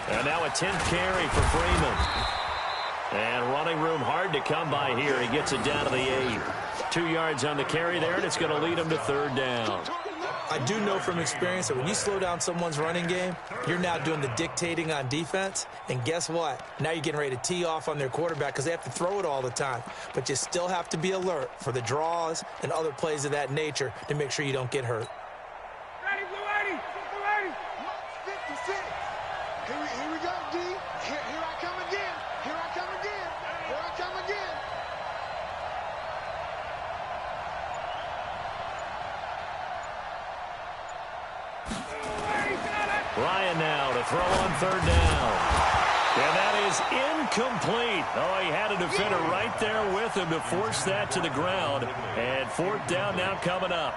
And now a 10th carry for Freeman. And running room hard to come by here. He gets it down to the 8. 2 yards on the carry there, and it's going to lead him to third down. I do know from experience that when you slow down someone's running game, you're now doing the dictating on defense. And guess what? Now you're getting ready to tee off on their quarterback because they have to throw it all the time. But you still have to be alert for the draws and other plays of that nature to make sure you don't get hurt. Ready, Blue 80! Blue 80! 56! Here we go, D. Here I come again. Here I come again. Here I come again. Ryan now to throw on third down. And that is incomplete. Oh, he had a defender right there with him to force that to the ground. And fourth down now coming up.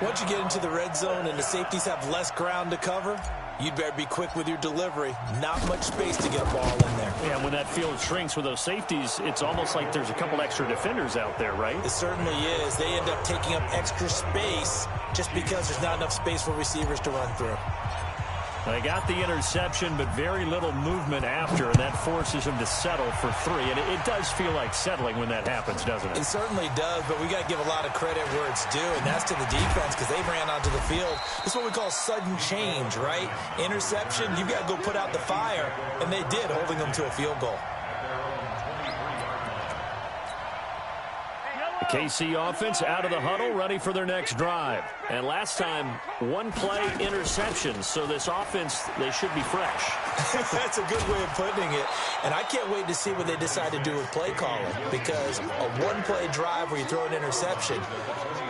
Once you get into the red zone and the safeties have less ground to cover, you'd better be quick with your delivery. Not much space to get a ball in there. Yeah, when that field shrinks with those safeties, it's almost like there's a couple extra defenders out there, right? It certainly is. They end up taking up extra space just because there's not enough space for receivers to run through. They got the interception, but very little movement after, and that forces him to settle for 3. And it does feel like settling when that happens, doesn't it? It certainly does, but we got to give a lot of credit where it's due, and that's to the defense because they ran onto the field. It's what we call sudden change, right? Interception, you've got to go put out the fire, and they did, holding them to a field goal. KC offense out of the huddle, ready for their next drive. And last time, one play interception. So this offense, they should be fresh. That's a good way of putting it. And I can't wait to see what they decide to do with play calling, because a one-play drive where you throw an interception,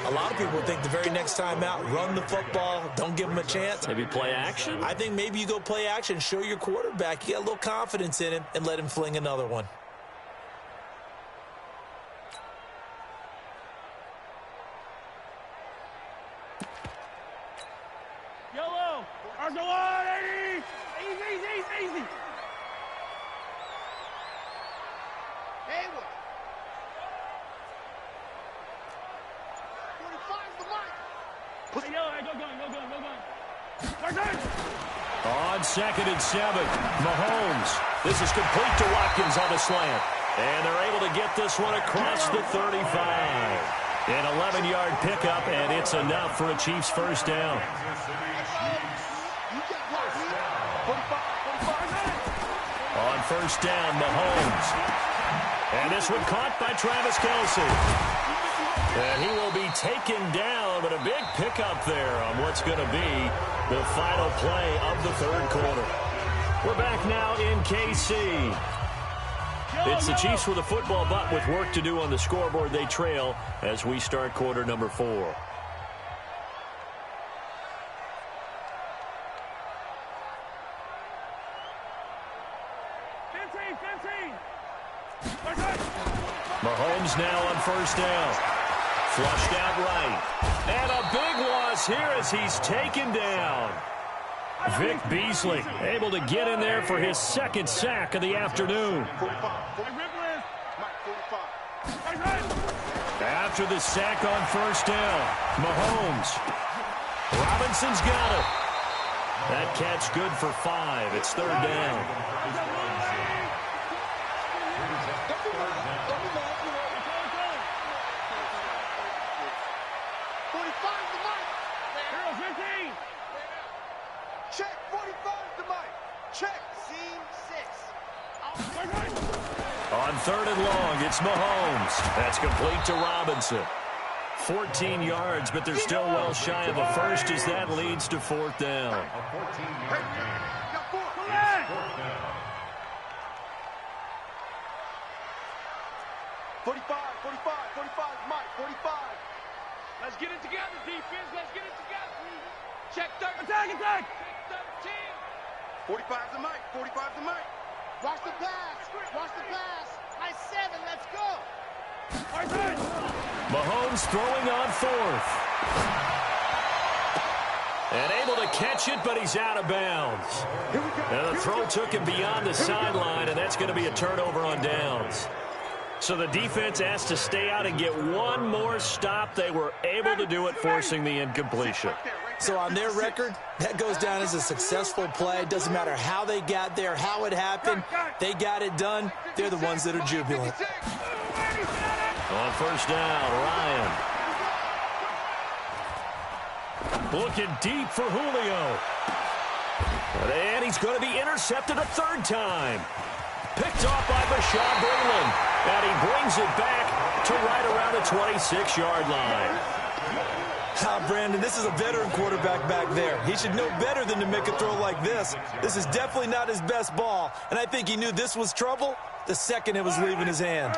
a lot of people think the very next time out, run the football, don't give them a chance. Maybe play action? I think maybe you go play action, show your quarterback, you got a little confidence in him, and let him fling another one. Yellow! Arsenal 80! Easy! Hayward! 45's the mic! Push yellow, go going. On 2nd and 7, Mahomes. This is complete to Watkins on the slant. And they're able to get this one across the 35. An 11-yard pickup, and it's enough for a Chiefs first down. On first down, Mahomes. And this one caught by Travis Kelce. And he will be taken down, but a big pickup there on what's going to be the final play of the third quarter. We're back now in KC. It's the Chiefs with the football, but with work to do on the scoreboard, they trail as we start quarter number 4. Mahomes now on first down. Flushed out right. And a big loss here as he's taken down. Vic Beasley able to get in there for his second sack of the afternoon. After the sack on first down, Mahomes. Robinson's got it. That catch good for 5. It's third down. Check 45 to Mike. Check seam 6. On third and long, it's Mahomes. That's complete to Robinson. 14 yards, but they're still well shy of a first as that leads to fourth down. 45, Mike, 45. Let's get it together, defense. Let's get it together. Check 13. Attack. Check 13. 45 to Mike, 45 to Mike. Watch the pass. Nice 7, let's go. Mahomes throwing on fourth. And able to catch it, but he's out of bounds. And the throw took him beyond the sideline, and that's going to be a turnover on downs. So the defense asked to stay out and get one more stop. They were able to do it, forcing the incompletion. So on their record, that goes down as a successful play. It doesn't matter how they got there, how it happened. They got it done. They're the ones that are jubilant. On first down, Ryan. Looking deep for Julio. And he's going to be intercepted a third time. Picked off by Bashaud Breeland. And he brings it back to right around the 26-yard line. Brandon, this is a veteran quarterback back there. He should know better than to make a throw like this. This is definitely not his best ball. And I think he knew this was trouble the second it was leaving his hand.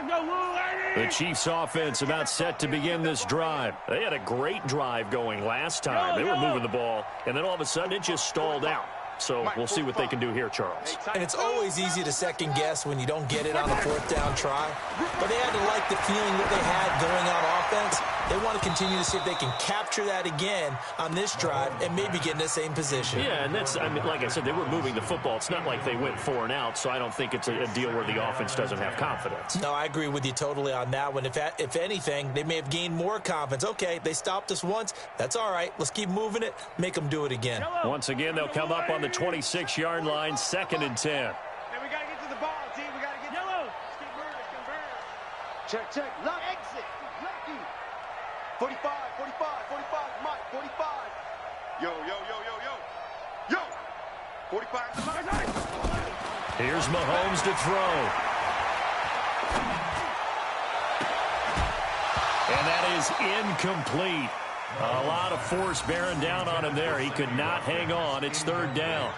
The Chiefs offense about set to begin this drive. They had a great drive going last time. They were moving the ball, and then all of a sudden it just stalled out. So we'll see what they can do here, Charles. And it's always easy to second guess when you don't get it on a fourth down try. But they had to like the feeling that they had going on offense. They want to continue to see if they can capture that again on this drive and maybe get in the same position. Yeah, and that's, I mean, like I said, they were moving the football. It's not like they went 4 and out, so I don't think it's a deal where the offense doesn't have confidence. No, I agree with you totally on that one. If anything, they may have gained more confidence. Okay, they stopped us once. That's all right. Let's keep moving it. Make them do it again. Once again, they'll come up on the 26-yard line, 2nd and 10. And we got to get to the ball, team. We got to get yellow. Keep moving, convert. Check. Lock. Exit. Lucky. 45, Mike, 45. Yo. 45 to Mike. Here's Mahomes to throw. And that is incomplete. A lot of force bearing down on him there. He could not hang on. It's 3rd down.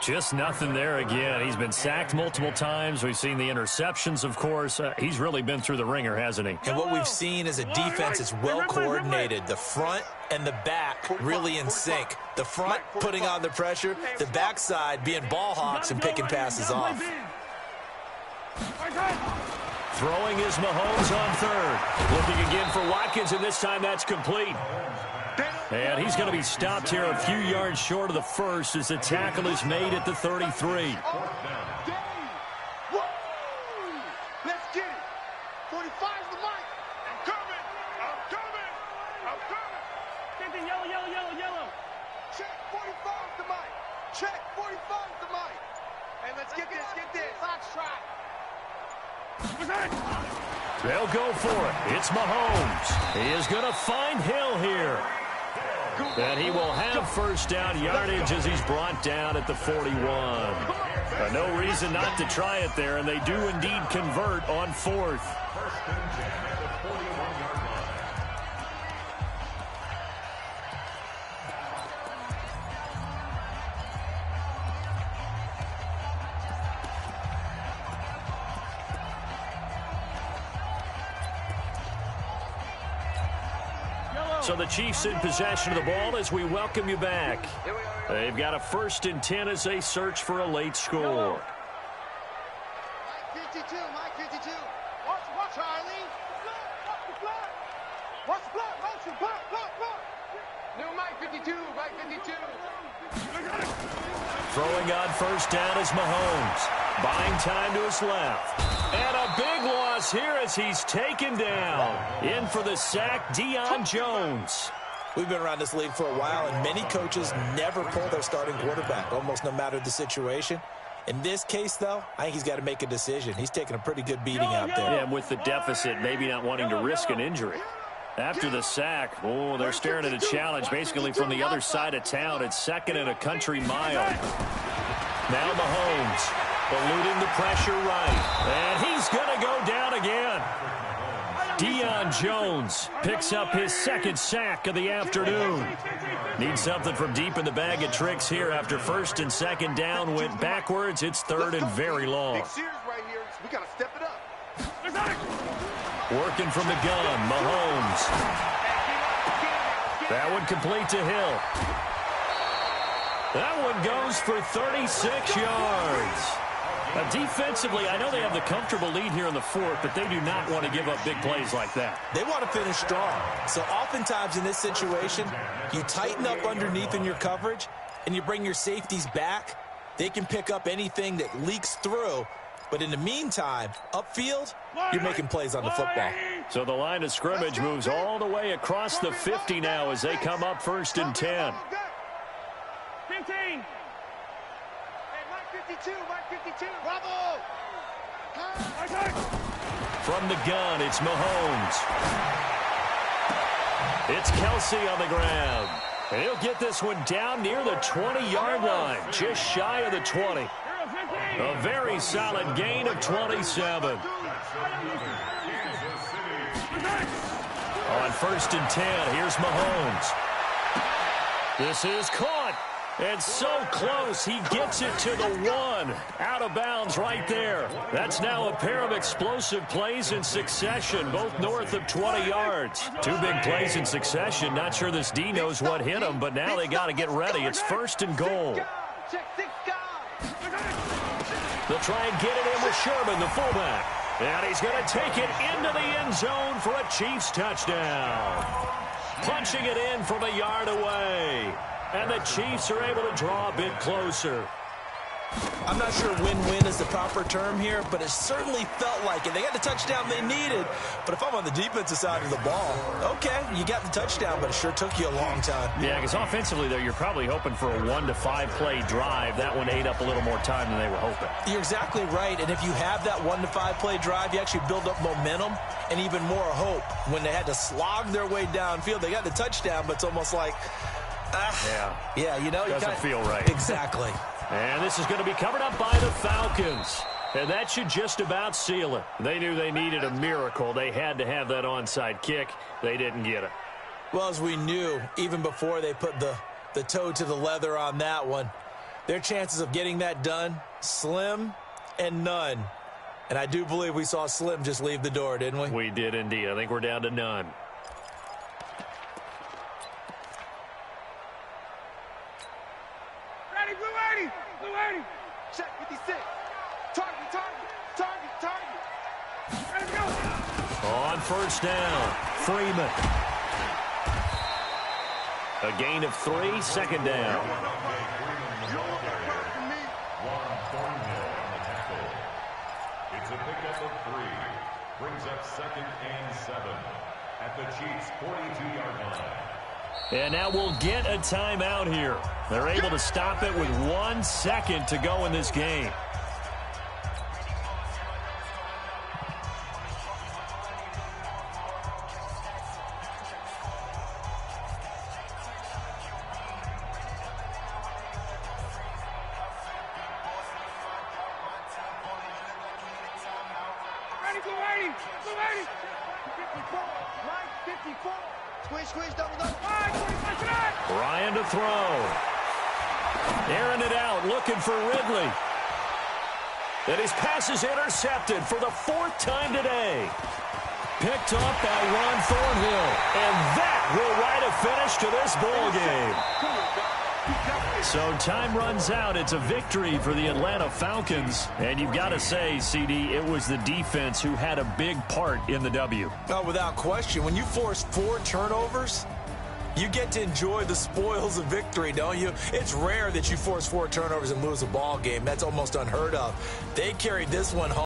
Just nothing there again. He's been sacked multiple times. We've seen the interceptions, of course. He's really been through the ringer, hasn't he? And what we've seen is a defense that's well coordinated. The front and the back really in sync. The front putting on the pressure. The backside being ball hawks and picking passes off. Throwing is Mahomes on 3rd. Looking again for Watkins, and this time that's complete. And he's going to be stopped here a few yards short of the first as the tackle is made at the 33. Let's get it. 45's the mic. I'm coming. Get the yellow. Check 45's the mic. Check 45's the mic. And let's get this. Foxtrot. They'll go for it. It's Mahomes. He is going to find Hill here. And he will have first down yardage as he's brought down at the 41. No reason not to try it there, and they do indeed convert on fourth. First and 10 at the 41-yard line. So the Chiefs in possession of the ball as we welcome you back. They've got a first and 10 as they search for a late score. Mike 52, Mike 52. Watch, Charlie. Watch the block, motion, block. New Mike 52, Mike 52. Throwing on first down is Mahomes. Buying time to his left. And a big loss here as he's taken down. In for the sack, Deion Jones. We've been around this league for a while, and many coaches never pull their starting quarterback, almost no matter the situation. In this case, though, I think he's got to make a decision. He's taking a pretty good beating out there. Yeah, and with the deficit, maybe not wanting to risk an injury. After the sack, they're staring at a challenge basically from the other side of town. It's second and a country mile. Now Mahomes eluding the pressure right. And he's going to go down again. Deion Jones picks up his second sack of the afternoon. Needs something from deep in the bag of tricks here after first and second down went backwards. It's third and very long. Big series right here. We got to step it up. Working from the gun, Mahomes. That one complete to Hill. That one goes for 36 yards. Defensively, I know they have the comfortable lead here in the fourth, but they do not want to give up big plays like that. They want to finish strong. So oftentimes in this situation, you tighten up underneath in your coverage, and you bring your safeties back. They can pick up anything that leaks through. But in the meantime, upfield, you're making plays on the football. So the line of scrimmage moves all the way across the 50 now as they come up first and 10. 15. Hey, Mike 52, Mike 52. Bravo. From the gun, it's Mahomes. It's Kelsey on the ground. And he'll get this one down near the 20-yard line, just shy of the 20. A very solid gain of 27. On first and 10, here's Mahomes. This is caught. And so close, he gets it to the 1. Out of bounds right there. That's now a pair of explosive plays in succession, both north of 20 yards. Two big plays in succession. Not sure this D knows what hit him, but now they got to get ready. It's first and goal. They'll try and get it in with Sherman, the fullback. And he's going to take it into the end zone for a Chiefs touchdown. Punching it in from a yard away. And the Chiefs are able to draw a bit closer. I'm not sure win-win is the proper term here, but it certainly felt like it. They got the touchdown they needed, but if I'm on the defensive side of the ball, okay, you got the touchdown, but it sure took you a long time. Yeah, because offensively, though, you're probably hoping for a 1 to 5 play drive. That one ate up a little more time than they were hoping. You're exactly right, and if you have that 1 to 5 play drive, you actually build up momentum and even more hope. When they had to slog their way downfield, they got the touchdown, but it's almost like, yeah, you know, doesn't feel right. Exactly. And this is going to be covered up by the Falcons. And that should just about seal it. They knew they needed a miracle. They had to have that onside kick. They didn't get it. Well, as we knew, even before they put the toe to the leather on that one, their chances of getting that done, slim and none. And I do believe we saw Slim just leave the door, didn't we? We did indeed. I think we're down to none. Check 56. Target. Ready to go. On first down, Freeman. A gain of 3, second down. It's a pickup of 3. Brings up second and 7 at the Chiefs' 42-yard line. And now we'll get a timeout here. They're able to stop it with 1 second to go in this game. Squeeze, double. Ryan to throw. Airing it out, looking for Ridley. And his pass is intercepted for the 4th time today. Picked up by Ron Thornhill. And that will write a finish to this ball game. So time runs out. It's a victory for the Atlanta Falcons. And you've got to say, CD, it was the defense who had a big part in the W. Oh, without question. When you force 4 turnovers, you get to enjoy the spoils of victory, don't you? It's rare that you force 4 turnovers and lose a ball game. That's almost unheard of. They carried this one home.